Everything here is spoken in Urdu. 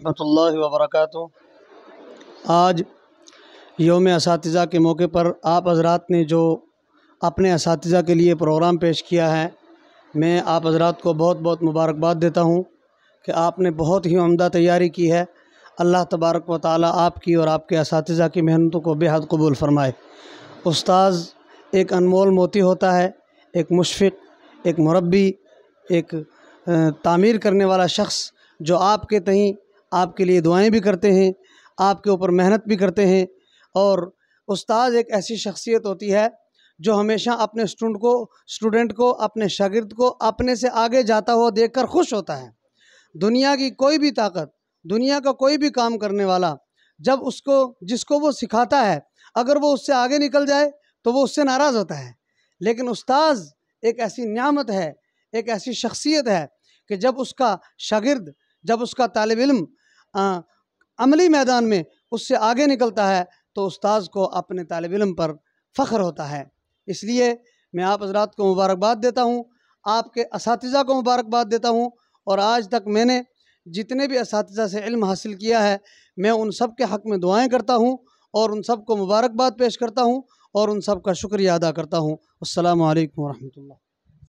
ورحمۃ اللہ وبرکاتہ۔ آج یوم اساتذہ کے موقع پر آپ حضرات نے جو اپنے اساتذہ کے لیے پروگرام پیش کیا ہے، میں آپ حضرات کو بہت بہت مبارکباد دیتا ہوں کہ آپ نے بہت ہی عمدہ تیاری کی ہے۔ اللہ تبارک و تعالیٰ آپ کی اور آپ کے اساتذہ کی محنتوں کو بے حد قبول فرمائے۔ استاذ ایک انمول موتی ہوتا ہے، ایک مشفق، ایک مربی، ایک تعمیر کرنے والا شخص جو آپ کے تئیں آپ کے لیے دعائیں بھی کرتے ہیں، آپ کے اوپر محنت بھی کرتے ہیں۔ اور استاذ ایک ایسی شخصیت ہوتی ہے جو ہمیشہ اپنے اسٹوڈنٹ کو اپنے شاگرد کو اپنے سے آگے جاتا ہوا دیکھ کر خوش ہوتا ہے۔ دنیا کی کوئی بھی طاقت، دنیا کا کوئی بھی کام کرنے والا جب جس کو وہ سکھاتا ہے اگر وہ اس سے آگے نکل جائے تو وہ اس سے ناراض ہوتا ہے، لیکن استاذ ایک ایسی نعمت ہے، ایک ایسی شخصیت ہے کہ جب اس کا شاگرد، جب اس کا طالب علم عملی میدان میں اس سے آگے نکلتا ہے تو استاذ کو اپنے طالب علم پر فخر ہوتا ہے۔ اس لیے میں آپ حضرات کو مبارکباد دیتا ہوں، آپ کے اساتذہ کو مبارکباد دیتا ہوں، اور آج تک میں نے جتنے بھی اساتذہ سے علم حاصل کیا ہے میں ان سب کے حق میں دعائیں کرتا ہوں اور ان سب کو مبارکباد پیش کرتا ہوں اور ان سب کا شکریہ ادا کرتا ہوں۔ السلام علیکم ورحمۃ اللہ۔